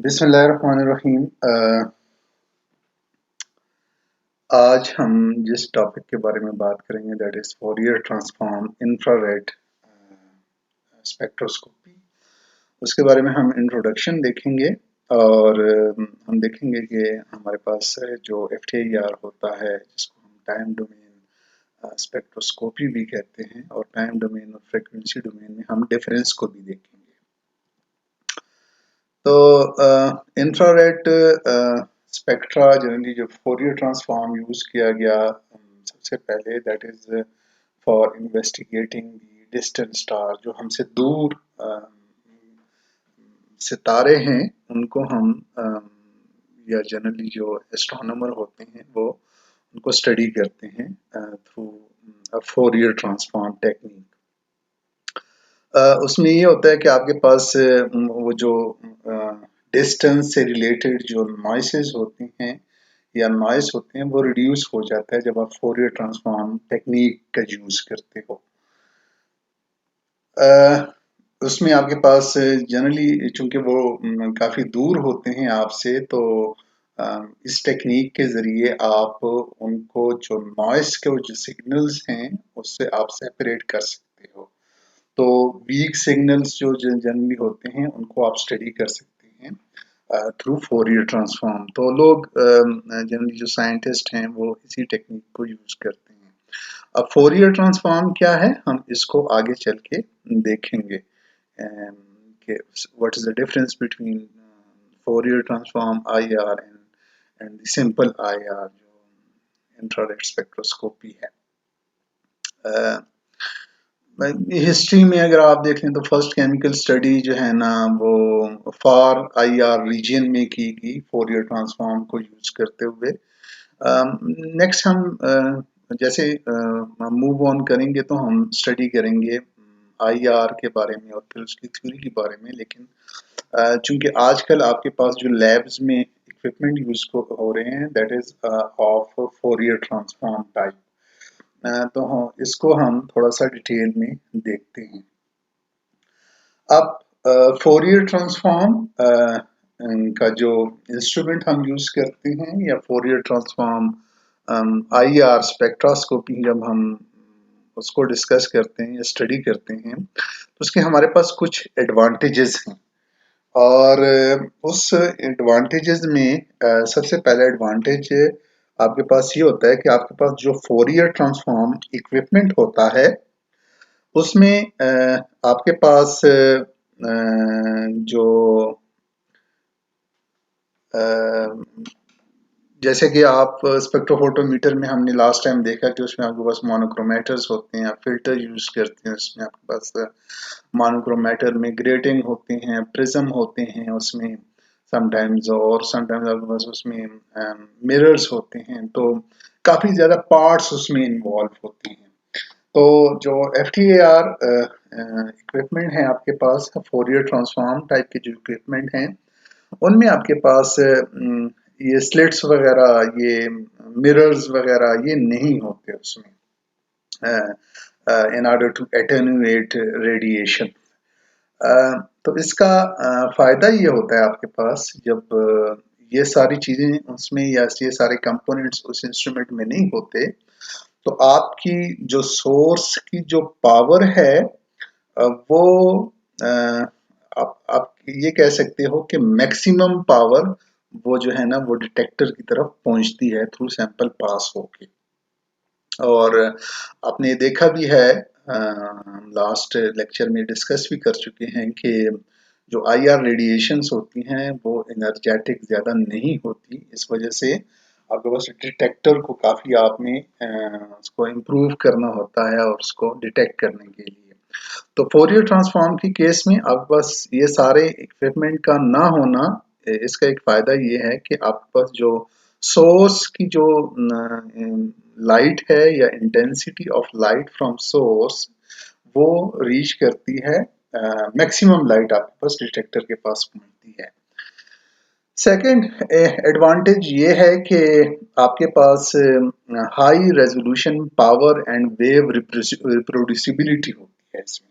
बिस्मिल्लाहिर्रहमानिर्रहीम। आज हम जिस टॉपिक के बारे में बात करेंगे that is Fourier transform infrared spectroscopy. उसके बारे में हम इंट्रोडक्शन देखेंगे और हम देखेंगे कि हमारे पास जो FTIR होता है जिसको हम टाइम डोमेन स्पेक्ट्रोस्कोपी भी कहते हैं और टाइम डोमेन और फ्रीक्वेंसी डोमेन में हम डिफरेंस को भी देखेंगे। तो इंफ्रारेड स्पेक्ट्रा जनरली जो फोरियर ट्रांसफॉर्म यूज किया गया सबसे पहले that is for investigating the distant star. जो हमसे दूर सितारे हैं उनको हम या जनरली जो एस्ट्रोनॉमर होते हैं वो उनको स्टडी करते हैं थ्रू फोरियर ट्रांसफॉर्म टेक्निक। उसमें ये होता है कि आपके पास वो जो डिस्टेंस से रिलेटेड जो नॉइसेस होती हैं या नॉइस होते हैं वो रिड्यूस हो जाता है जब आप फोरियर ट्रांसफॉर्म टेक्निक का यूज करते हो। उसमें आपके पास जनरली चूंकि वो काफी दूर होते हैं आपसे, तो इस टेक्निक के जरिए आप उनको जो नॉइस के जो सिग्नल्स हैं उससे आप सेपरेट कर सकते हो। तो वीक सिग्नल्स जो जनरली होते हैं उनको आप स्टडी कर सकते हैं थ्रू फोरियर ट्रांसफॉर्म। तो लोग जनरली जो साइंटिस्ट हैं वो इसी टेक्निक को यूज करते हैं। अब फोरियर ट्रांसफॉर्म क्या है हम इसको आगे चल के देखेंगे कि what is the difference between Fourier transform IR and the simple IR जो इंफ्रारेड स्पेक्ट्रोस्कोपी है। हिस्ट्री में अगर आप देख लें तो फर्स्ट केमिकल स्टडी जो है ना वो फार IR रीजन में की गई फोरियर ट्रांसफॉर्म को यूज करते हुए। नेक्स्ट हम जैसे मूव ऑन करेंगे तो हम स्टडी करेंगे IR के बारे में और फिर उसकी थ्योरी के बारे में। लेकिन चूंकि आजकल आपके पास जो लैब्स में इक्विपमेंट यूज हो रहे हैं that is of Fourier transform type, तो इसको हम थोड़ा सा डिटेल में देखते हैं। अब फोरियर ट्रांसफॉर्म का जो इंस्ट्रूमेंट हम यूज करते हैं या फोरियर ट्रांसफॉर्म IR स्पेक्ट्रोस्कोपी जब हम उसको डिस्कस करते हैं या स्टडी करते हैं तो उसके हमारे पास कुछ एडवांटेजेस हैं। और उस एडवांटेजेस में सबसे पहला एडवांटेज आपके पास ये होता है कि आपके पास जो फोरियर ट्रांसफॉर्म इक्विपमेंट होता है उसमें आपके पास जो जैसे कि आप स्पेक्ट्रोफोटोमीटर में हमने लास्ट टाइम देखा कि उसमें आपके पास मोनोक्रोमेटर्स होते हैं, आप फिल्टर यूज करते हैं, उसमें आपके पास मोनोक्रोमेटर में ग्रेटिंग होते हैं, प्रिज्म होते हैं उसमें समटाइम्स, और समटाइम्स आपके पास उसमें मिरर्स होते हैं। तो काफी ज्यादा पार्ट्स उसमें इन्वॉल्व होते हैं। तो जो FTIR इक्विपमेंट है आपके पास फोरियर ट्रांसफॉर्म टाइप के जो इक्विपमेंट हैं उनमें आपके पास ये स्लिट्स वगैरह, ये मिरर्स वगैरह ये नहीं होते उसमें in order to attenuate radiation. तो इसका फायदा ये होता है आपके पास जब ये सारी चीजें उसमें या ये सारे कंपोनेंट्स उस इंस्ट्रूमेंट में नहीं होते तो आपकी जो सोर्स की जो पावर है वो आप ये कह सकते हो कि मैक्सिमम पावर वो जो है ना वो डिटेक्टर की तरफ पहुंचती है थ्रू सैंपल पास होके। और आपने देखा भी है, लास्ट लेक्चर में डिस्कस भी कर चुके हैं कि जो IR रेडिएशंस होती हैं वो एनर्जेटिक ज़्यादा नहीं होती। इस वजह से आपके पास डिटेक्टर को काफ़ी आपने उसको इम्प्रूव करना होता है और उसको डिटेक्ट करने के लिए। तो फोरियर ट्रांसफॉर्म की केस में आपके पास ये सारे इक्विपमेंट का ना होना, इसका एक फ़ायदा ये है कि आपके पास जो सोर्स की जो लाइट है या intensity of light from source वो रीच करती है, मैक्सिमम लाइट आपके पास डिटेक्टर के पास पहुंचती है। सेकेंड एडवांटेज ये है कि आपके पास high resolution power and wave reproducibility होती है इसमें।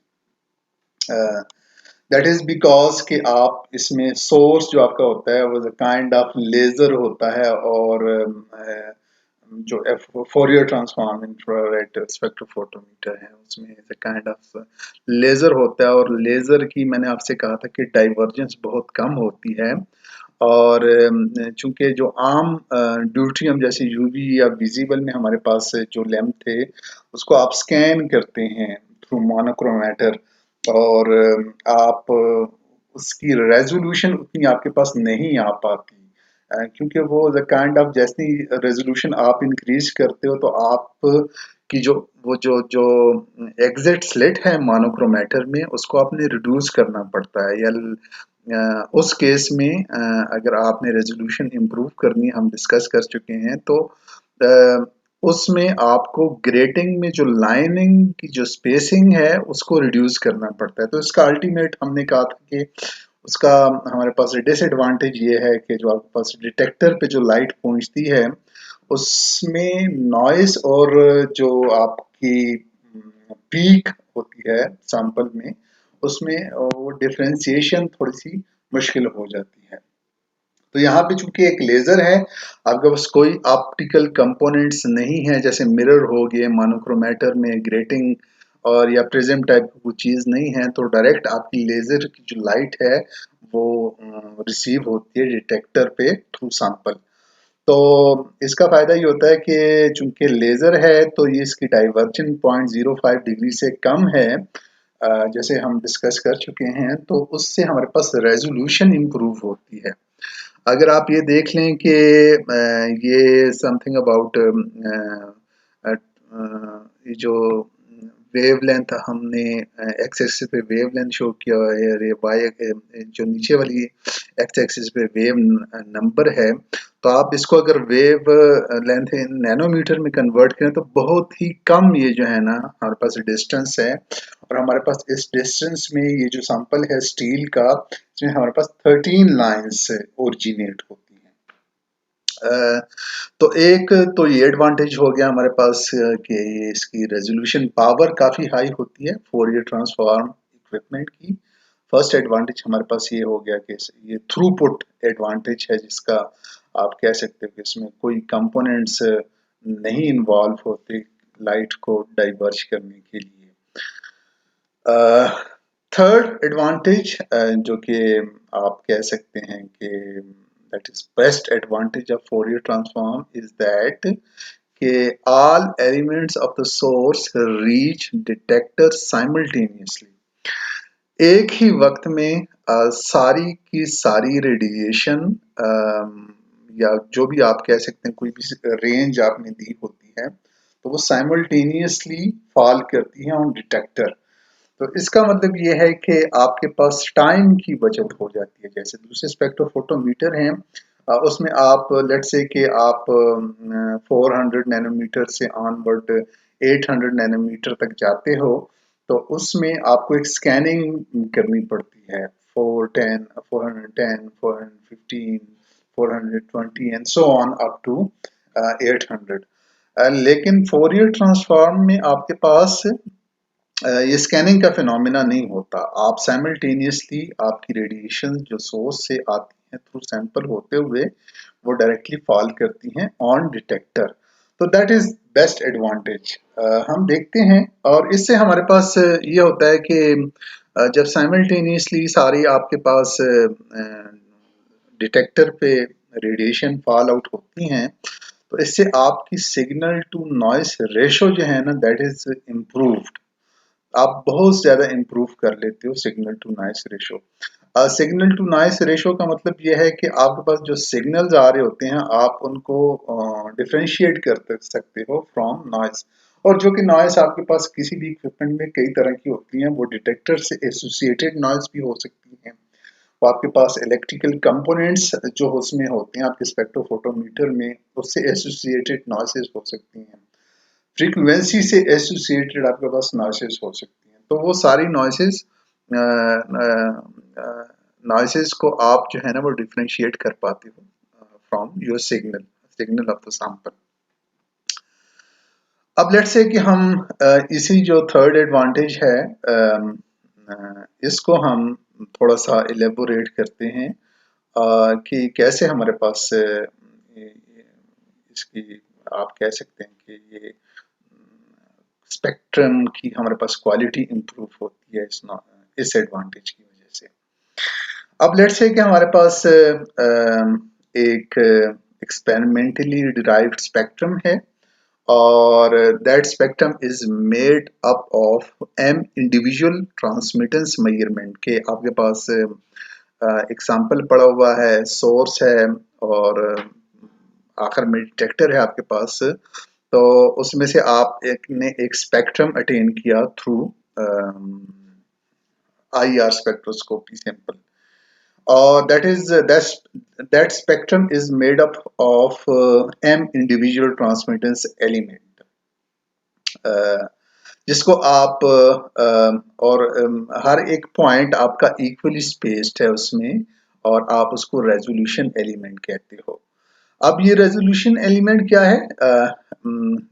दैट इज बिकॉज कि आप इसमें सोर्स जो आपका होता है वो काइंड ऑफ लेजर होता है, और जो फोरियर ट्रांसफॉर्म इंफ्रारेड स्पेक्ट्रोफोटोमीटर है उसमें काइंड ऑफ लेजर होता है, और लेजर की मैंने आपसे कहा था कि डाइवर्जेंस बहुत कम होती है। और चूंकि जो आम ड्यूटरियम जैसे यूवी या विजिबल में हमारे पास जो लैंप थे उसको आप स्कैन करते हैं थ्रू मोनोक्रोमेटर, और आप उसकी रेजोल्यूशन उतनी आपके पास नहीं आ पाती, क्योंकि वो द काइंड ऑफ जैसी रेजोल्यूशन आप इंक्रीज करते हो तो आप की जो वो जो जो एग्जिट स्लिट है मोनोक्रोमेटर में उसको आपने रिड्यूस करना पड़ता है, या उस केस में अगर आपने रेजोल्यूशन इम्प्रूव करनी हम डिस्कस कर चुके हैं, तो अ, उसमें आपको ग्रेटिंग में जो लाइनिंग की जो स्पेसिंग है उसको रिड्यूस करना पड़ता है। तो इसका अल्टीमेट हमने कहा था कि उसका हमारे पास डिसएडवांटेज ये है कि जो आपके पास डिटेक्टर पे जो लाइट पहुंचती है उसमें नॉइस और जो आपकी पीक होती है सैंपल में उसमें वो डिफरेंशिएशन थोड़ी सी मुश्किल हो जाती है। तो यहाँ पे चूंकि एक लेजर है, आपके पास कोई ऑप्टिकल कंपोनेंट्स नहीं है जैसे मिरर हो गए, मोनोक्रोमेटर में ग्रेटिंग और या प्रिज्म टाइप की कोई चीज नहीं है, तो डायरेक्ट आपकी लेजर की जो लाइट है वो रिसीव होती है डिटेक्टर पे थ्रू सैंपल। तो इसका फायदा ये होता है कि चूंकि लेजर है तो ये इसकी डाइवर्जन 0.05 डिग्री से कम है, जैसे हम डिस्कस कर चुके हैं, तो उससे हमारे पास रेजोल्यूशन इंप्रूव होती है। अगर आप ये देख लें कि ये समथिंग अबाउट ये जो वेवलेंथ हमने एक्स एक्सिस पे वेवलेंथ शो किया है, और ये वाई जो नीचे वाली एक्स एक्सिस पे वेव नंबर है, तो आप इसको अगर वेव लेंथ इन नैनोमीटर में कन्वर्ट करें तो बहुत ही कम ये जो है ना हमारे पास डिस्टेंस है, और हमारे पास इस डिस्टेंस में ये जो सैंपल है स्टील का इसमें हमारे पास 13 लाइंस ओरिजिनेट होती हैं। तो एक तो ये एडवांटेज हो गया हमारे पास कि ये इसकी रेजोल्यूशन पावर काफ़ी हाई होती है फोरियर ट्रांसफॉर्म इक्विपमेंट की। फर्स्ट एडवांटेज हमारे पास ये हो गया कि ये थ्रूपुट एडवांटेज है, जिसका आप कह सकते हो कि इसमें कोई कंपोनेंट्स नहीं इन्वॉल्व होते लाइट को डाइवर्ज करने के लिए। थर्ड एडवांटेज जो कि आप कह सकते हैं कि that is best advantage of Fourier transform is that कि all elements of the source reach detector simultaneously। एक ही वक्त में सारी की सारी रेडिएशन या जो भी आप कह सकते हैं कोई भी रेंज आपने दी होती है तो वो साइमल्टेनियसली फॉल करती है ऑन डिटेक्टर। तो इसका मतलब ये है कि आपके पास टाइम की बचत हो जाती है। जैसे दूसरे स्पेक्ट्रोफोटोमीटर हैं, उसमें आप लेट्स से कि आप 400 नैनोमीटर से ऑनवर्ड 800 नैनोमीटर तक जाते हो, तो उसमें आपको एक स्कैनिंग करनी पड़ती है 410 410 415 420 and so on up to 800। लेकिन फोरियर ट्रांसफॉर्म में आपके पास ये स्कैनिंग का फिनोमिना नहीं होता। आप साइमल्टेनियसली आपकी रेडिएशन जो सोर्स से आती है थ्रू सैंपल होते हुए वो डायरेक्टली फॉल करती हैं ऑन डिटेक्टर। तो दैट इज बेस्ट एडवांटेज हम देखते हैं। और इससे हमारे पास ये होता है कि जब साइमल्टेनियसली सारी आपके पास डिटेक्टर पे रेडिएशन फॉल आउट होती हैं, तो इससे आपकी सिग्नल टू नॉइस रेशो जो है ना दैट इज इम्प्रूव्ड। आप बहुत ज्यादा इम्प्रूव कर लेते हो signal to noise ratio. Signal to noise ratio का मतलब यह है कि आपके पास जो सिग्नल्स आ रहे होते हैं आप उनको डिफरेंशिएट कर सकते हो फ्रॉम नॉइस। और जो कि नॉइस आपके पास किसी भी इक्विपमेंट में कई तरह की होती हैं, वो डिटेक्टर से एसोसिएटेड नॉइस भी हो सकती हैं, वो आपके पास इलेक्ट्रिकल कंपोनेंट्स जो उसमें होते हैं आपके स्पेक्ट्रोफोटोमीटर में उससे एसोसिएटेड नॉइसेस हो सकती हैं, फ्रीक्वेंसी से एसोसिएटेड आपके पास नॉइसेस हो सकती हैं। तो वो सारी नॉइसेस को आप जो है ना वो डिफरेंशिएट कर पाते हो from your signal of the sample. अब लेट्स से कि हम इसी जो थर्ड एडवांटेज है इसको हम थोड़ा सा एलेबोरेट करते हैं कि कैसे हमारे पास इसकी आप कह सकते हैं कि ये स्पेक्ट्रम की हमारे पास क्वालिटी इंप्रूव होती है इस एडवांटेज की वजह से। अब लेट्स से कि हमारे पास एक एक्सपेरिमेंटली डिराइव्ड स्पेक्ट्रम है और that spectrum is made up of M individual transmittance measurement के आपके पास एग्जाम्पल पड़ा हुआ है, सोर्स है और आखिर में डिटेक्टर है आपके पास। तो उसमें से आप ने एक स्पेक्ट्रम अटेन किया थ्रू IR स्पेक्ट्रोस्कोपी सैंपल और that spectrum is made up of m individual transmittance element जिसको आप और हर एक पॉइंट आपका इक्वली स्पेस्ड है उसमें और आप उसको रेजोल्यूशन एलिमेंट कहते हो। अब ये रेजोल्यूशन एलिमेंट क्या है?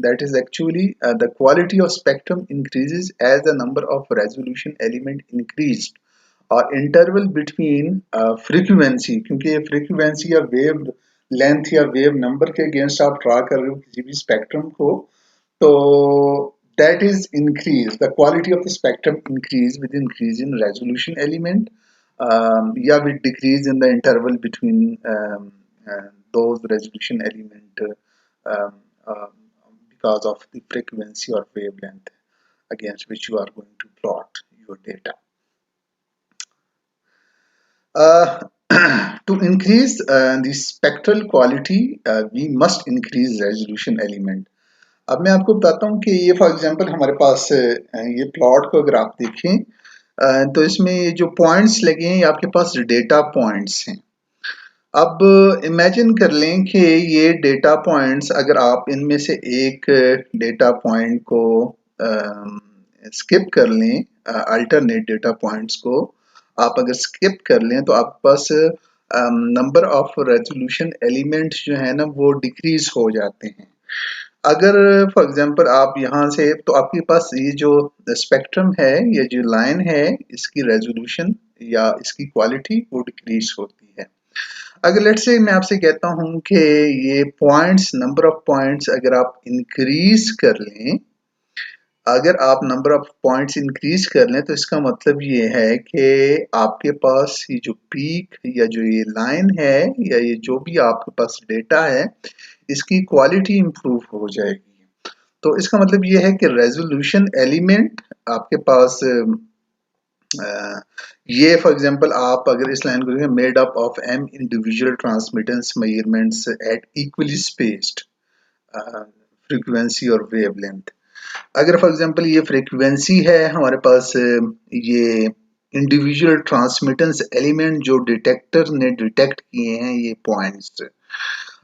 That is actually the quality of spectrum increases as the number of resolution element increased और इंटरवल बिटवीन फ्रीक्वेंसी, क्योंकि ये फ्रीक्वेंसी या वेव लेंथ या वेव नंबर के अगेंस्ट आप ट्रा कर रहे हो किसी भी स्पेक्ट्रम को, तो that is increase the quality of the spectrum increase with increase in resolution element, yeah, with decrease in the interval between those resolution element um, uh, because of the frequency or wavelength against which you are going to plot your data. uh, to increase the spectral quality, we must increase resolution element. अब मैं आपको बताता हूँ कि ये for example हमारे पास ये प्लॉट को अगर आप देखें तो इसमें ये जो पॉइंट्स लगे हैं ये आपके पास डेटा पॉइंट्स हैं। अब इमेजिन कर लें कि ये डेटा पॉइंट्स अगर आप इनमें से एक डेटा पॉइंट को स्किप कर लें, अल्टरनेट डेटा पॉइंट्स को आप अगर स्किप कर लें तो आपके पास नंबर ऑफ रेजोल्यूशन एलिमेंट्स जो है ना वो डिक्रीज हो जाते हैं। अगर फॉर एग्जांपल आप यहाँ से तो आपके पास ये जो स्पेक्ट्रम है, ये जो लाइन है, इसकी रेजोल्यूशन या इसकी क्वालिटी वो डिक्रीज होती है। अगर लेट्स से मैं आपसे कहता हूँ कि ये पॉइंट्स, नंबर ऑफ पॉइंट्स अगर आप इंक्रीज कर लें, अगर आप नंबर ऑफ पॉइंट्स इंक्रीज कर लें तो इसका मतलब ये है कि आपके पास ये जो पीक या जो ये लाइन है या ये जो भी आपके पास डेटा है इसकी क्वालिटी इंप्रूव हो जाएगी। तो इसका मतलब ये है कि रेजोल्यूशन एलिमेंट आपके पास ये फॉर एग्जांपल आप अगर इस लाइन को देखें, made up of M individual transmittance measurements at equally spaced frequency और वेवलेंथ। अगर फॉर एग्जांपल ये फ्रीक्वेंसी है हमारे पास, ये इंडिविजुअल ट्रांसमिटेंस एलिमेंट जो डिटेक्टर ने डिटेक्ट किए हैं ये पॉइंट्स,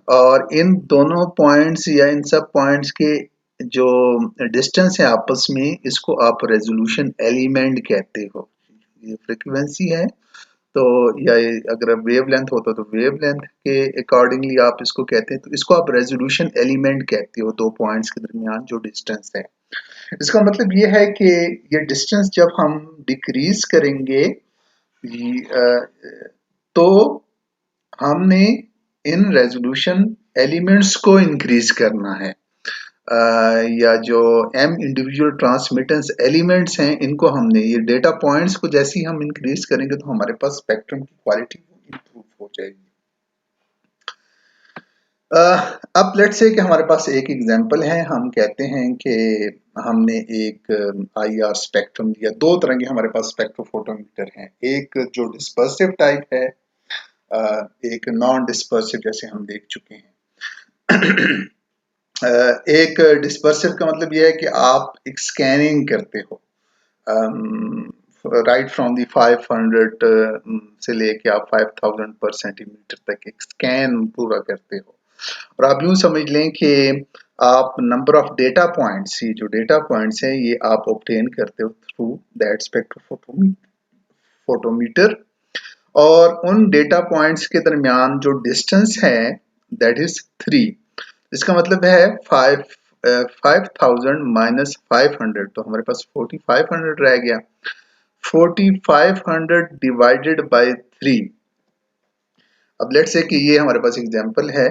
और इन दोनों पॉइंट्स या इन सब पॉइंट्स के जो डिस्टेंस है आपस में, इसको आप रेजोल्यूशन एलिमेंट कहते हो। ये फ्रीक्वेंसी है तो या अगर वेवलेंथ होता तो वेवलेंथ के अकॉर्डिंगली आप इसको कहते हैं, तो इसको आप रेजोल्यूशन एलिमेंट कहते हो, दो पॉइंट्स के दरमियान जो डिस्टेंस है। इसका मतलब ये है कि ये डिस्टेंस जब हम डिक्रीज करेंगे तो हमने इन रेजोल्यूशन एलिमेंट्स को इंक्रीज करना है, या जो एम इंडिविजुअल ट्रांसमिटेंस एलिमेंट्स हैं इनको हमने, ये डेटा पॉइंट्स को जैसे ही हम इंक्रीज करेंगे तो हमारे पास स्पेक्ट्रम की क्वालिटी इंप्रूव हो जाएगी। अब लेट्स से कि हमारे पास एक एग्जांपल है, हम कहते हैं कि हमने एक IR स्पेक्ट्रम दिया। दो तरह के हमारे पास स्पेक्ट्रोफोटोमीटर हैं, एक जो डिस्पर्सिव टाइप है, एक नॉन डिस्पर्सिव जैसे हम देख चुके हैं। एक डिस्पर्सिव का मतलब यह है कि आप एक स्कैनिंग करते हो, राइट फ्रॉम दी 500 से लेके आप 5000 पर सेंटीमीटर तक एक स्कैन पूरा करते हो। और आप यूं समझ लें कि आप नंबर ऑफ डेटा पॉइंट्स, ये जो डेटा पॉइंट्स हैं ये आप ऑब्टेन करते हो थ्रू दैट स्पेक्ट्रोफोटोमीटर, और उन डेटा पॉइंट्स के दरमियान जो डिस्टेंस है दैट इज 3। इसका मतलब है 5000 माइनस 500, तो हमारे पास 4500 रह गया। 4500 डिवाइडेड बाय 3। अब लेट्स से कि ये हमारे पास एग्जांपल है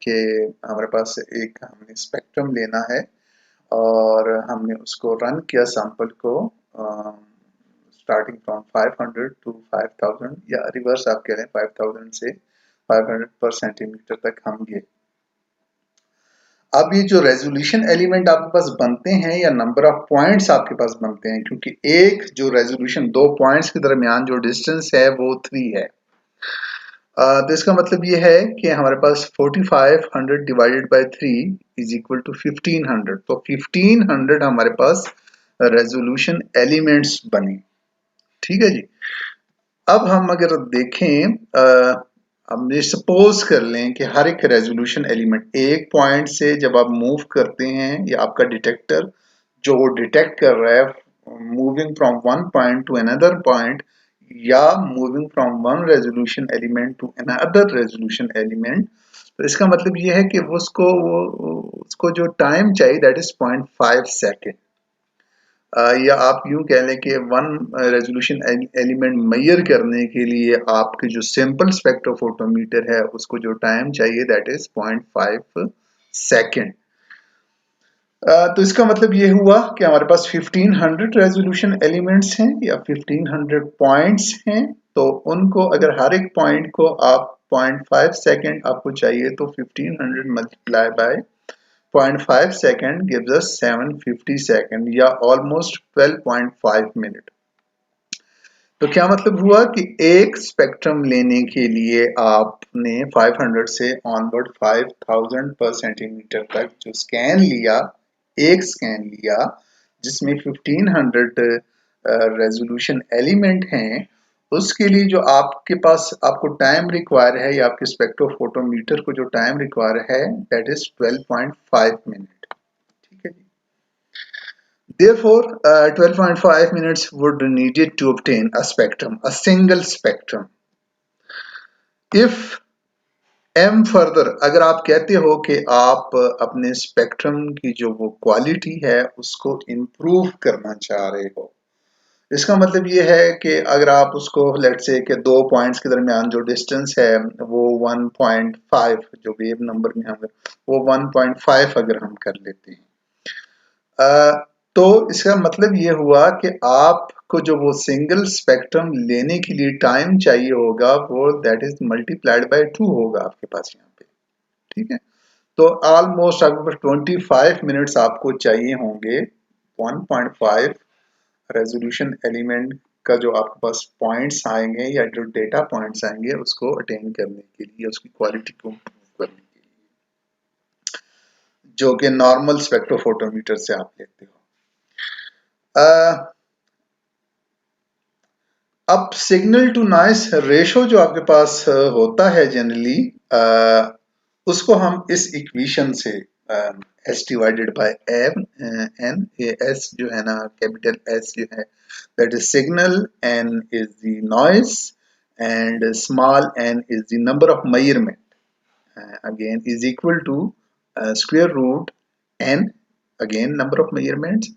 कि हमारे पास एक हमने स्पेक्ट्रम लेना है और हमने उसको रन किया सैंपल को स्टार्टिंग फ्रॉम 500 टू 5000 या रिवर्स आप कह रहे हैं 5000 से 500 पर सेंटीमीटर तक हम गए। अब ये जो रेजोल्यूशन एलिमेंट आपके पास बनते हैं या नंबर ऑफ पॉइंट्स आपके पास बनते हैं, क्योंकि एक जो रेजोल्यूशन दो पॉइंट्स के दरमियान जो डिस्टेंस है वो 3 है। तो इसका मतलब ये है कि हमारे पास 4500 divided by 3 is equal to 1500। तो 1500 हमारे पास रेजोल्यूशन एलिमेंट्स बने। ठीक है जी। अब हम अगर देखें, हम ये सपोज कर लें कि हर एक रेजोल्यूशन एलिमेंट एक पॉइंट से जब आप मूव करते हैं या आपका डिटेक्टर जो वो डिटेक्ट कर रहा है moving from one point to another point या moving from one resolution element to another resolution element, तो इसका मतलब ये है कि उसको जो टाइम चाहिए दैट इज 0.5 सेकेंड। या आप यूं कह लें कि वन रेजोल्यूशन एलिमेंट मेजर करने के लिए आपके जो सिंपल स्पेक्ट्रोफोटोमीटर है उसको जो टाइम चाहिए दैट इज 0.5 सेकेंड। तो इसका मतलब ये हुआ कि हमारे पास 1500 रेजोल्यूशन एलिमेंट्स हैं या 1500 पॉइंट्स हैं। तो उनको अगर हर एक पॉइंट को आप 0.5 सेकेंड आपको चाहिए तो 1500 multiply by 0.5 second gives us 750 second या ऑलमोस्ट 12.5 मिनट। तो क्या मतलब हुआ कि एक स्पेक्ट्रम लेने के लिए आपने 500 से ऑनवर्ड 5000 पर सेंटीमीटर तक जो स्कैन लिया, एक स्कैन लिया जिसमें 1500 रेजोल्यूशन एलिमेंट हैं, उसके लिए जो आपके पास आपको टाइम रिक्वायर है या आपके स्पेक्ट्रोफोटोमीटर को जो टाइम रिक्वायर है दैट इज 12.5 मिनट। ठीक है जी। Therefore, 12.5 minutes would needed to obtain a spectrum, a single spectrum. If m further, अगर आप कहते हो कि आप अपने स्पेक्ट्रम की जो वो क्वालिटी है उसको इम्प्रूव करना चाह रहे हो, इसका मतलब ये है कि अगर आप उसको लेट से कि दो पॉइंट्स के दरमियान जो डिस्टेंस है वो 1.5 जो वेव नंबर में हम वो 1.5 अगर हम कर लेते हैं, तो इसका मतलब ये हुआ कि आपको जो वो सिंगल स्पेक्ट्रम लेने के लिए टाइम चाहिए होगा वो दैट इज मल्टीप्लाइड बाय 2 होगा आपके पास यहाँ पे। ठीक है। तो ऑलमोस्ट आपके पास 25 मिनट्स आपको चाहिए होंगे 1.5 रेजोल्यूशन एलिमेंट का जो आपके पास पॉइंट्स आएंगे या जो डेटा पॉइंट्स आएंगे उसको अटेन करने के लिए, उसकी क्वालिटी को इम्प्रूव करने के लिए, जो कि नॉर्मल स्पेक्ट्रोफोटोमीटर से आप लेते हो। अब सिग्नल टू नॉइस रेशो जो आपके पास होता है जनरली, उसको हम इस इक्वेशन से S divided by M N, ये एस जो है ना कैपिटल एस जो है that is signal, N is the noise and small N is the number of measurement again is equal to square root N, again number of measurements,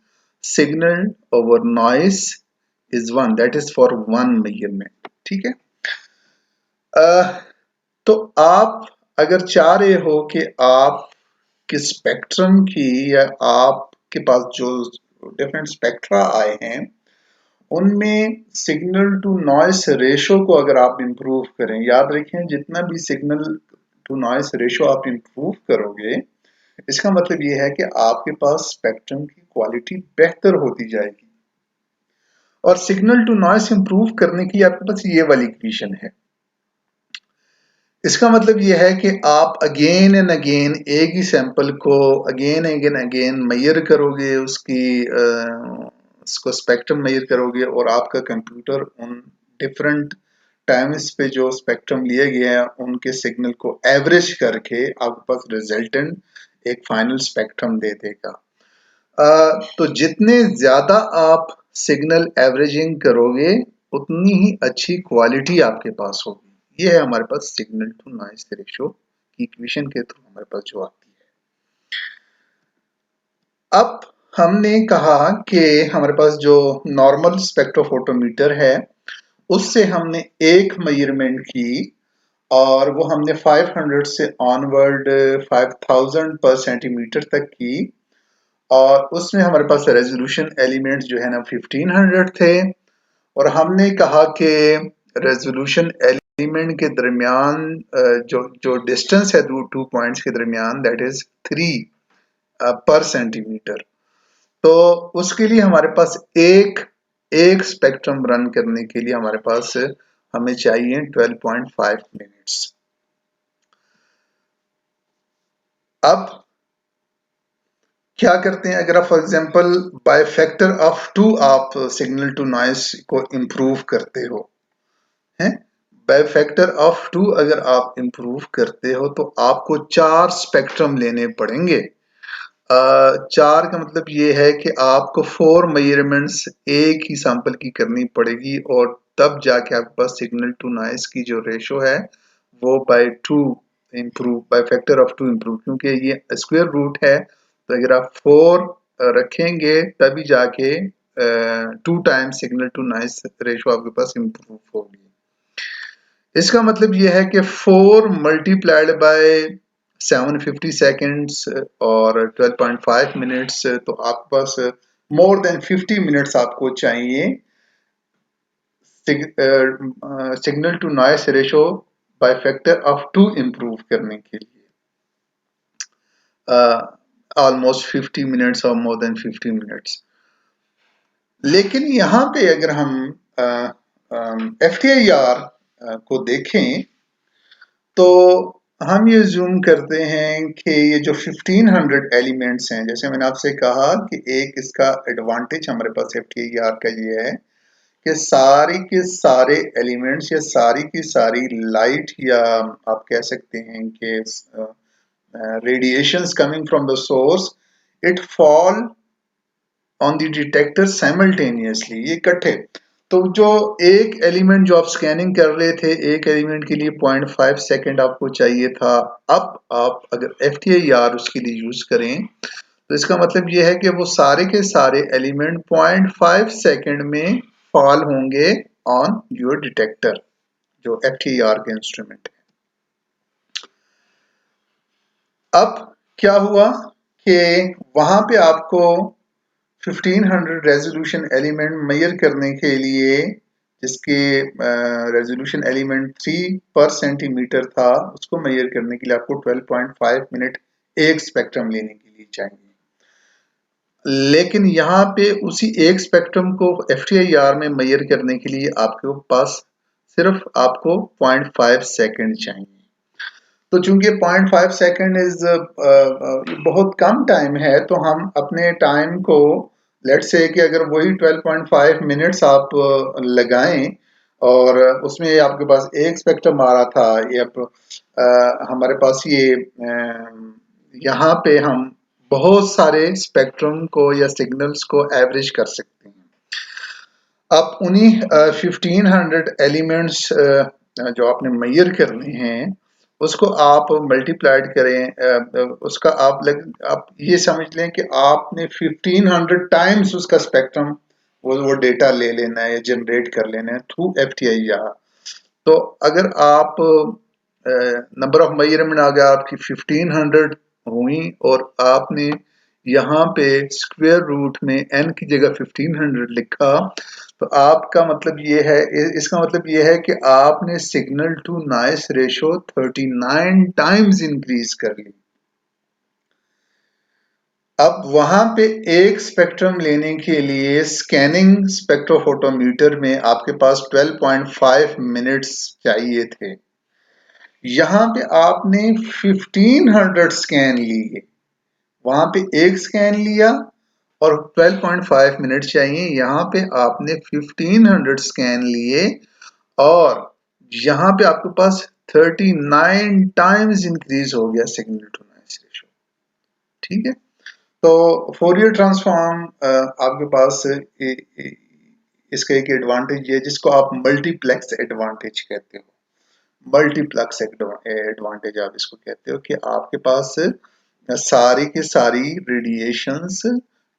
signal over noise is 1, that is for one measurement। ठीक है। तो आप अगर चाह रहे हो कि आप किस स्पेक्ट्रम की या आपके पास जो डिफरेंट स्पेक्ट्रा आए हैं उनमें सिग्नल टू नॉइस रेशो को अगर आप इंप्रूव करें, याद रखें जितना भी सिग्नल टू नॉइस रेशो आप इंप्रूव करोगे इसका मतलब ये है कि आपके पास स्पेक्ट्रम की क्वालिटी बेहतर होती जाएगी। और सिग्नल टू नॉइस इंप्रूव करने की आपके पास ये वाली इक्वेशन है। इसका मतलब ये है कि आप अगेन एंड अगेन एक ही सैंपल को अगेन एंड अगेन मेजर करोगे, उसको स्पेक्ट्रम मेजर करोगे और आपका कंप्यूटर उन डिफरेंट टाइम्स पे जो स्पेक्ट्रम लिए गए हैं उनके सिग्नल को एवरेज करके आपके पास रिजल्टेंट एक फाइनल स्पेक्ट्रम दे देगा। तो जितने ज्यादा आप सिग्नल एवरेजिंग करोगे उतनी ही अच्छी क्वालिटी आपके पास होगी। ये है हमारे पास सिग्नल टू नॉइस रेशो की इक्वेशन के थ्रू हमारे पास जो आती है। अब हमने कहा कि हमारे पास जो नॉर्मल स्पेक्ट्रोफोटोमीटर है उससे हमने एक मेजरमेंट की और वो हमने 500 से ऑनवर्ड 5000 पर सेंटीमीटर तक की और उसमें हमारे पास रेजोल्यूशन एलिमेंट्स जो है ना 1500 थे और हमने कहा कि रेजोल्यूशन एलिमेंट के दरमियान जो जो डिस्टेंस है टू पॉइंट्स के दरमियान दैट इज 3 पर सेंटीमीटर। तो उसके लिए हमारे पास एक एक स्पेक्ट्रम रन करने के लिए हमारे पास हमें चाहिए 12.5 मिनट्स। अब क्या करते हैं, अगर आप for example bye factor of 2 आप सिग्नल टू नॉइस को इंप्रूव करते हो हैं, बाय फैक्टर ऑफ 2 अगर आप इंप्रूव करते हो तो आपको 4 स्पेक्ट्रम लेने पड़ेंगे। 4 का मतलब ये है कि आपको 4 मेजरमेंट्स एक ही सैंपल की करनी पड़ेगी और तब जाके आपके पास सिग्नल टू नॉइस की जो रेशो है वो by 2 improve, by factor of 2 improve, क्योंकि ये स्क्वायर रूट है तो अगर आप 4 रखेंगे तभी जाके 2 times signal to noise ratio आपके पास इम्प्रूव होगी। इसका मतलब यह है कि 4 मल्टीप्लाइड बाय 750 सेकेंड्स और 12.5 मिनट्स, तो आपके पास मोर देन 50 मिनट्स आपको चाहिए signal to noise ratio by factor of 2 improve करने के लिए, ऑलमोस्ट 50 मिनट्स और मोर देन 50 मिनट्स। लेकिन यहाँ पे अगर हम FTIR को देखें तो हम ये ज़ूम करते हैं कि ये जो 1500 एलिमेंट्स हैं, जैसे मैंने आपसे कहा कि एक इसका एडवांटेज हमारे पास FTIR का ये है कि सारे के सारे एलिमेंट्स या सारी की सारी लाइट या आप कह सकते हैं कि radiations coming from the source it fall on the detector simultaneously, ये इकट्ठे। तो जो एक एलिमेंट जो आप स्कैनिंग कर रहे थे, एक एलिमेंट के लिए 0.5 सेकंड आपको चाहिए था, अब आप अगर FTIR उसके लिए यूज करें तो इसका मतलब ये है कि वो सारे के सारे एलिमेंट 0.5 सेकंड में फॉल होंगे ऑन योर डिटेक्टर, जो FTIR के इंस्ट्रूमेंट है। अब क्या हुआ कि वहां पे आपको 1500 रेजोल्यूशन एलिमेंट मेजर करने के लिए, जिसके रेजोल्यूशन एलिमेंट 3 पर सेंटीमीटर था, उसको मेजर करने के लिए आपको 12.5 मिनट एक स्पेक्ट्रम लेने के लिए चाहिए। लेकिन यहाँ पे उसी एक स्पेक्ट्रम को FTIR में मेजर करने के लिए आपके पास सिर्फ आपको 0.5 सेकंड चाहिए। तो चूंकि 0.5 सेकंड इज बहुत कम टाइम है, तो हम अपने टाइम को लेट्स से कि अगर वही 12.5 मिनट्स आप लगाएं और उसमें आपके पास एक स्पेक्ट्रम आ रहा था, ये हमारे पास ये यहाँ पे हम बहुत सारे स्पेक्ट्रम को या सिग्नल्स को एवरेज कर सकते हैं। अब उन्हीं 1500 एलिमेंट्स जो आपने मेजर करने हैं उसको आप मल्टीप्लाइड करें, उसका आप ये समझ लें कि आपने 1500 टाइम्स उसका स्पेक्ट्रम वो डेटा ले लेना है या जनरेट कर लेना है थ्रू FTIR। तो अगर आप नंबर ऑफ मेजरमेंट अगर आपकी 1500 हुई और आपने यहाँ पे स्क्वायर रूट में n की जगह 1500 लिखा, तो आपका मतलब ये है, इसका मतलब ये है कि आपने signal to noise ratio 39 times increase कर ली। अब वहां पे एक स्पेक्ट्रम लेने के लिए स्कैनिंग स्पेक्ट्रोफोटोमीटर में आपके पास 12.5 मिनट्स चाहिए थे। यहाँ पे आपने 1500 स्कैन लिए, वहां पे एक स्कैन लिया और 12.5 मिनट चाहिए, यहाँ पे आपने 1500 स्कैन लिए और यहाँ पे आपके पास 39 टाइम्स इंक्रीज हो गया सिग्नल टू नॉइस रेशो। ठीक है, तो फोरियर ट्रांसफॉर्म आपके पास इसका एक एडवांटेज है जिसको आप मल्टीप्लेक्स एडवांटेज कहते हो। मल्टीप्लेक्स एडवांटेज आप इसको कहते हो कि आपके पास सारी की सारी radiations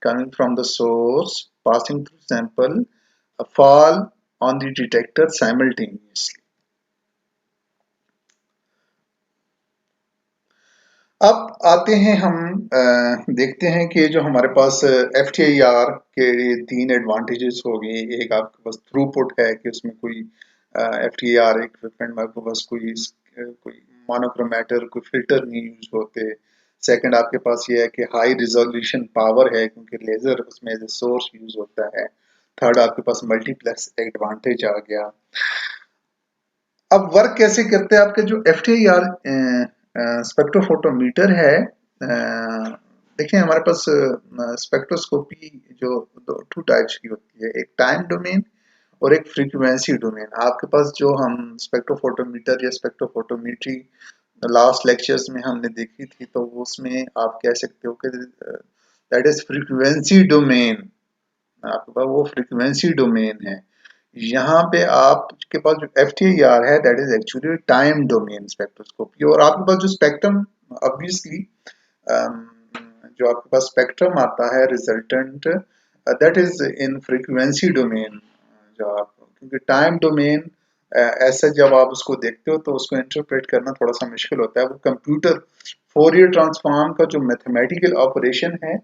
coming from the source passing through sample fall on the detector simultaneously. अब आते हैं हम देखते हैं कि जो हमारे पास FTIR के तीन एडवांटेजेस हो गए। एक आपके पास थ्रूपुट है कि उसमें कोई FTIR इक्विपमेंट में आपके पास कोई मोनोक्रोमैटर कोई फिल्टर नहीं यूज होते। सेकंड आपके पास ये है कि हाई रिजोल्यूशन पावर है क्योंकि लेजर उसमें एज ए सोर्स यूज होता है। थर्ड आपके पास मल्टीप्लेक्स एडवांटेज आ गया। अब वर्क कैसे करते हैं आपके जो FTIR स्पेक्ट्रोफोटोमीटर है। देखिए हमारे पास स्पेक्ट्रोस्कोपी जो टू टाइप्स की होती है, एक टाइम डोमेन और एक फ्रीक्वेंसी डोमेन। आपके पास जो हम स्पेक्ट्रोफोटोमीटर या स्पेक्ट्रोफोटोमेट्री लास्ट लेक्चर्स में हमने देखी थी, तो उसमें आप कह सकते हो कि दैट इज फ्रीक्वेंसी डोमेन। आपके पास वो फ्रीक्वेंसी डोमेन है। यहाँ पे आपके पास जो FTIR है that is actually time domain spectroscopy. और आपके पास जो स्पेक्ट्रम ऑब्वियसली जो आपके पास स्पेक्ट्रम आता है resultant that is in frequency domain. जो आप क्योंकि टाइम डोमेन ऐसा जब आप उसको देखते हो तो उसको इंटरप्रेट करना थोड़ा सा मुश्किल होता है। वो कंप्यूटर फोरियर ट्रांसफॉर्म का जो मैथमेटिकल ऑपरेशन है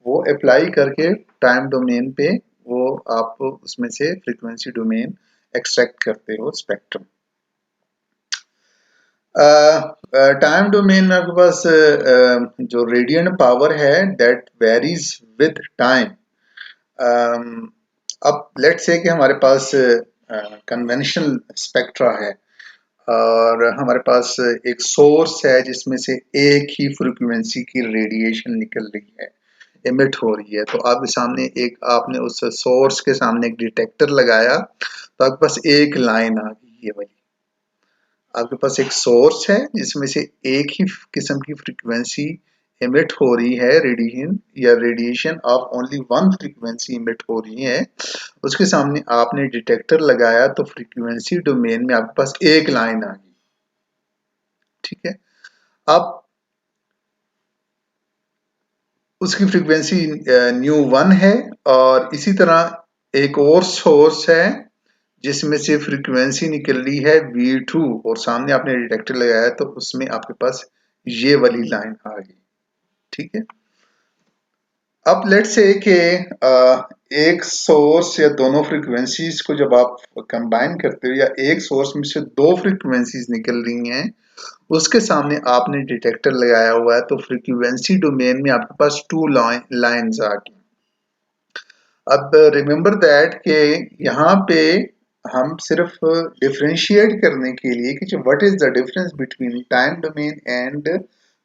वो अप्लाई करके टाइम डोमेन पे वो आप उसमें से फ्रीक्वेंसी डोमेन एक्सट्रैक्ट करते हो स्पेक्ट्रम। टाइम डोमेन में आपके पास जो रेडियंट पावर है दैट वेरीज विद टाइम। अब लेट्स से कि हमारे पास कन्वेंशनल स्पेक्ट्रा है और हमारे पास एक सोर्स है जिसमें से एक ही फ्रीक्वेंसी की रेडिएशन निकल रही है, इमिट हो रही है। तो आपके सामने एक आपने उस सोर्स के सामने एक डिटेक्टर लगाया तो आपके पास एक लाइन आ गई। ये वाली आपके पास एक सोर्स है जिसमें से एक ही किस्म की फ्रीक्वेंसी इमिट हो रही है, रेडिएशन या radiation of only one frequency emit हो रही है। उसके सामने आपने डिटेक्टर लगाया तो फ्रीक्वेंसी डोमेन में आपके पास एक लाइन आ गई। ठीक है, अब उसकी फ्रीक्वेंसी न्यू 1 है और इसी तरह एक और सोर्स है जिसमें से फ्रीक्वेंसी निकल रही है V2 और सामने आपने डिटेक्टर लगाया तो उसमें आपके पास ये वाली लाइन आ गई। ठीक है, अब लेट्स से कि एक सोर्स या दोनों फ्रीक्वेंसीज को जब आप कंबाइन करते हो या एक सोर्स में से दो फ्रीक्वेंसीज निकल रही हैं उसके सामने आपने डिटेक्टर लगाया हुआ है तो फ्रीक्वेंसी डोमेन में आपके पास टू लाइंस आ गई। अब रिमेंबर दैट कि यहाँ पे हम सिर्फ डिफरेंशिएट करने के लिए कि जो what is the difference between time domain and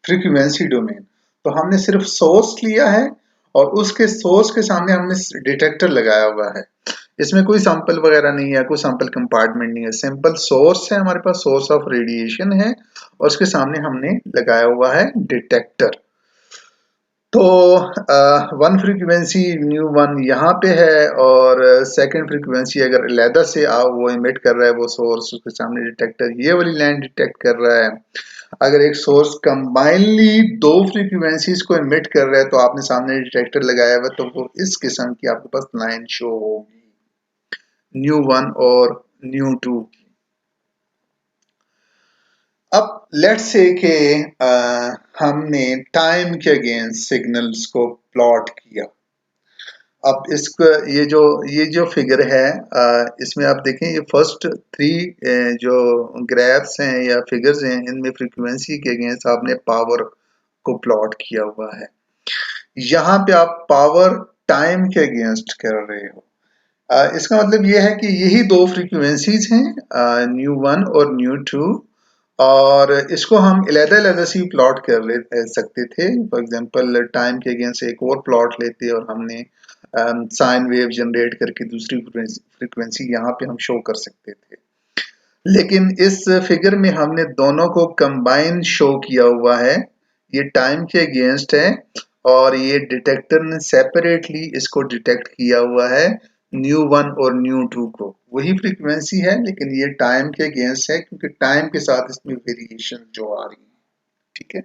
frequency domain, तो हमने सिर्फ सोर्स लिया है और उसके सोर्स के सामने हमने डिटेक्टर लगाया हुआ है। इसमें कोई सैंपल वगैरह नहीं है, कोई सैंपल कंपार्टमेंट नहीं है, सिंपल सोर्स है, हमारे पास सोर्स ऑफ रेडिएशन है और उसके सामने हमने लगाया हुआ है डिटेक्टर। तो वन फ्रीक्वेंसी न्यू वन यहाँ पे है और सेकंड फ्रीक्वेंसी अगर अलहदा से वो इमिट कर रहा है वो सोर्स, उसके सामने डिटेक्टर ये वाली लाइन डिटेक्ट कर रहा है। अगर एक सोर्स कंबाइनली दो फ्रीक्वेंसीज को इमिट कर रहा है तो आपने सामने डिटेक्टर लगाया हुआ तो वो इस किस्म की आपके पास लाइन शो होगी, न्यू वन और न्यू टू। अब लेट्स से कि हमने टाइम के अगेंस्ट सिग्नल्स को प्लॉट किया। अब इसका ये जो फिगर है इसमें आप देखें ये फर्स्ट थ्री जो ग्राफ्स हैं या फिगर्स हैं इनमें फ्रीक्वेंसी के अगेंस्ट आपने पावर को प्लॉट किया हुआ है। यहाँ पे आप पावर टाइम के अगेंस्ट कर रहे हो। इसका मतलब ये है कि यही दो फ्रीक्वेंसीज हैं न्यू वन और न्यू टू और इसको हम अलग-अलग से प्लॉट कर सकते थे। फॉर एग्जांपल टाइम के अगेंस्ट एक और प्लॉट लेते और हमने साइन वेव जनरेट करके दूसरी फ्रीक्वेंसी यहाँ पे हम शो कर सकते थे। लेकिन इस फिगर में हमने दोनों को कंबाइन शो किया हुआ है। ये टाइम के अगेंस्ट है और ये डिटेक्टर ने सेपरेटली इसको डिटेक्ट किया हुआ है न्यू वन और न्यू टू को। वही फ्रीक्वेंसी है लेकिन ये टाइम के अगेंस्ट है क्योंकि टाइम के साथ इसमें वेरिएशन जो आ रही है। ठीक है,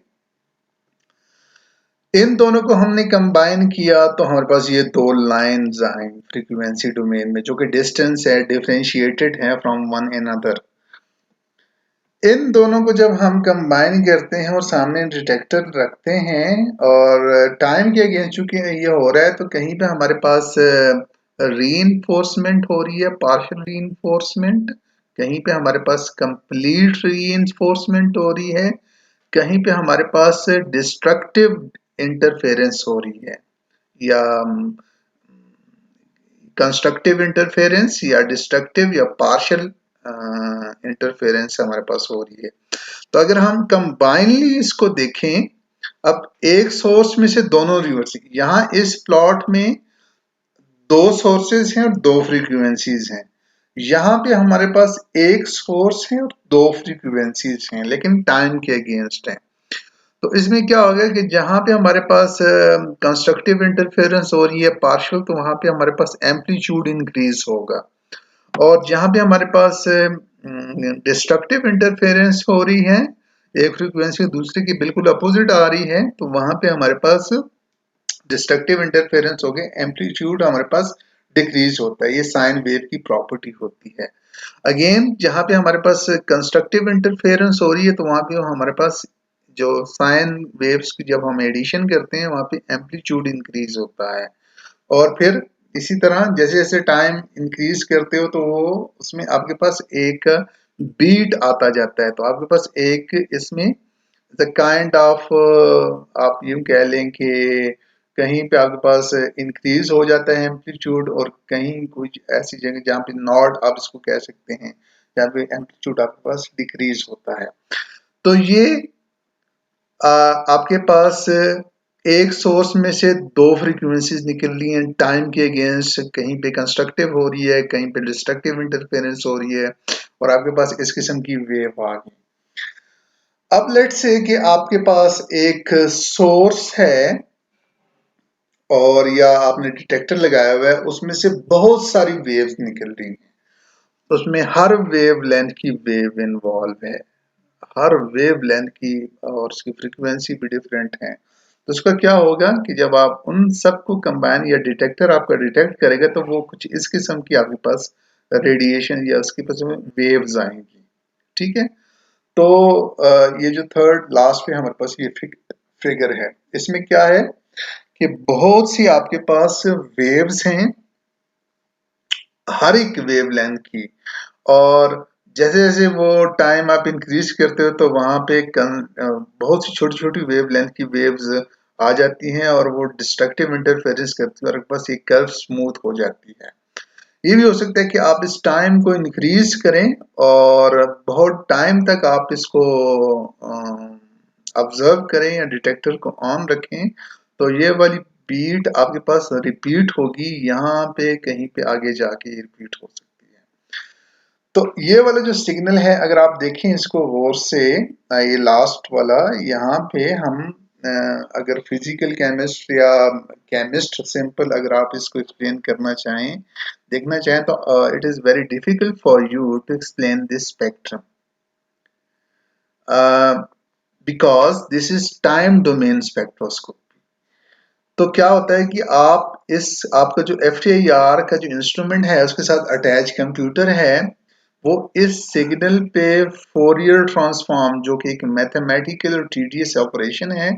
इन दोनों को हमने कंबाइन किया तो हमारे पास ये दो लाइंस आए फ्रीक्वेंसी डोमेन में, जो कि डिस्टेंस है, डिफरेंशिएटेड है फ्रॉम वन अनदर। इन दोनों को जब हम कंबाइन करते हैं और सामने डिटेक्टर रखते हैं और टाइम के अगेंस्ट चूंकि ये हो रहा है, तो कहीं पे हमारे पास रीइंफोर्समेंट हो रही है, पार्शियल रीइंफोर्समेंट, कहीं पे हमारे पास कंप्लीट रीइंफोर्समेंट हो रही है, कहीं पे हमारे पास डिस्ट्रक्टिव इंटरफेरेंस हो रही है, या कंस्ट्रक्टिव इंटरफेरेंस या डिस्ट्रक्टिव या पार्शियल इंटरफेरेंस हमारे पास हो रही है। तो अगर हम कंबाइनली इसको देखें, अब एक सोर्स में से दोनों रिवर्स, यहाँ इस प्लॉट में दो सोर्सेज हैं और दो फ्रीक्वेंसीज हैं, यहाँ पे हमारे पास एक सोर्स है और दो फ्रीक्वेंसीज हैं, लेकिन टाइम के अगेंस्ट हैं। तो इसमें क्या होगा कि जहां पे हमारे पास कंस्ट्रक्टिव इंटरफेरेंस हो रही है पार्शियल, तो वहां पे हमारे पास एम्पलीट्यूड इंक्रीज होगा, और जहां पे हमारे पास डिस्ट्रक्टिव इंटरफेरेंस हो रही है, एक फ्रीक्वेंसी दूसरे की बिल्कुल अपोजिट आ रही है, तो वहां पे हमारे पास डिस्ट्रक्टिव इंटरफेरेंस हो गए, एम्पलीट्यूड हमारे पास डिक्रीज होता है। ये साइन वेव की प्रॉपर्टी होती है। अगेन जहां पे हमारे पास कंस्ट्रक्टिव इंटरफेरेंस हो रही है, तो वहां पे हमारे पास जो साइन वेव्स की जब हम एडिशन करते हैं, वहां पे एम्पलीट्यूड इंक्रीज होता है। और फिर इसी तरह जैसे जैसे टाइम इंक्रीज करते हो, तो वो उसमें आपके पास एक बीट आता जाता है, तो आपके पास एक इसमें द काइंड ऑफ, आप यूं कह लें कि कहीं पे आपके पास इंक्रीज हो जाता है एम्पलीट्यूड, और कहीं कुछ ऐसी जगह जहाँ पे नॉट आप इसको कह सकते हैं, जहाँ पे एम्पलीट्यूड आपके पास डिक्रीज होता है। तो ये आपके पास एक सोर्स में से दो फ्रीक्वेंसीज निकल रही हैं टाइम के अगेंस्ट, कहीं पे कंस्ट्रक्टिव हो रही है, कहीं पे डिस्ट्रक्टिव इंटरफेरेंस हो रही है, और आपके पास इस किस्म की वेव आ गई। अब लेट्स से कि आपके पास एक सोर्स है और या आपने डिटेक्टर लगाया हुआ है, उसमें से बहुत सारी वेव्स निकल रही हैं, उसमें हर वेव लेंथ की वेव इन्वॉल्व है, हर वेव लेंथ की, और उसकी फ्रीक्वेंसी भी डिफरेंट है। तो उसका क्या होगा कि जब आप उन सबको कंबाइन, या डिटेक्टर आपका डिटेक्ट करेगा, तो वो कुछ इस किस्म की आपके पास रेडिएशन या उसके पास वेव्स आएंगी। ठीक है। तो ये जो थर्ड लास्ट पे हमारे पास ये फिगर है, इसमें क्या है कि बहुत सी आपके पास वेव्स हैं, हर एक वेव लेंथ की, और जैसे जैसे वो टाइम आप इंक्रीज करते हो, तो वहां पे बहुत सी छोटी छोटी वेव लेंथ की वेव्स आ जाती हैं, और वो डिस्ट्रक्टिव इंटरफेरेंस करती है, और बस ये कर्व स्मूथ हो जाती है। ये भी हो सकता है कि आप इस टाइम को इंक्रीज करें और बहुत टाइम तक आप इसको ऑब्जर्व करें या डिटेक्टर को ऑन रखें, तो ये वाली बीट आपके पास रिपीट होगी, यहाँ पे कहीं पे आगे जाके रिपीट हो सकती है। तो ये वाला जो सिग्नल है, अगर आप देखें इसको गौर से, ये लास्ट वाला, यहाँ पे हम अगर फिजिकल केमिस्ट या केमिस्ट सिंपल अगर आप इसको एक्सप्लेन करना चाहें, देखना चाहें, तो it is very difficult for you to explain this spectrum because this is time domain spectroscopy. तो क्या होता है कि आप इस आपका जो FTIR का जो इंस्ट्रूमेंट है, उसके साथ अटैच कंप्यूटर है, वो इस सिग्नल पे फोरियर ट्रांसफॉर्म, जो कि एक मैथमेटिकल और टीडीएस ऑपरेशन है,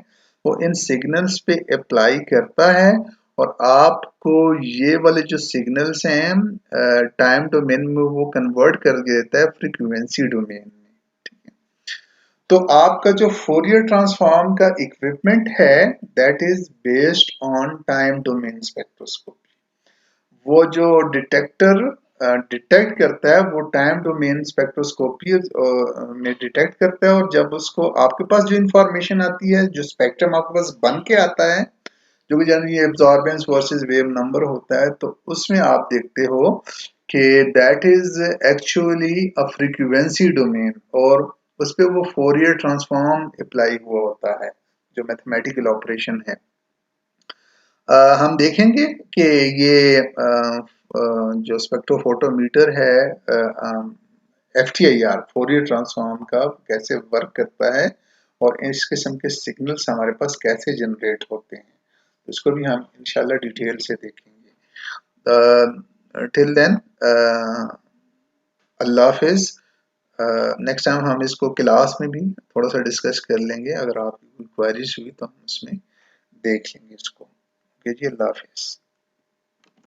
वो इन सिग्नल्स पे अप्लाई करता है, और आपको ये वाले जो सिग्नल्स हैं टाइम डोमेन में वो कन्वर्ट कर देता है फ्रीक्वेंसी डोमेन में। तो आपका जो फोरियर ट्रांसफॉर्म का इक्विपमेंट है, that is based on time domain spectroscopy. वो जो डिटेक्टर डिटेक्ट करता है, वो टाइम डोमेन स्पेक्ट्रोस्कोपी में डिटेक्ट करता है, और जब उसको आपके पास जो इंफॉर्मेशन आती है, जो स्पेक्ट्रम आपके पास बन के आता है, जो कि generally absorbance versus wave number होता है, तो उसमें आप देखते हो कि that is actually a frequency domain, और उस पे वो फोरियर ट्रांसफॉर्म अप्लाई हुआ होता है, जो मैथमेटिकल ऑपरेशन है। हम देखेंगे कि ये जो स्पेक्ट्रोफोटोमीटर है, FTIR फोरियर ट्रांसफॉर्म का कैसे वर्क करता है, और इस किस्म के सिग्नल्स हमारे पास कैसे जनरेट होते हैं, इसको भी हम इंशाल्लाह डिटेल से देखेंगे। टिल देन अल्लाह हाफिज। नेक्स्ट टाइम हम इसको क्लास में भी थोड़ा सा डिस्कस कर लेंगे, अगर आपकी कोई क्वेरीज हुई तो हम उसमें देख लेंगे इसको। ओके जी, अल्लाह हाफिज।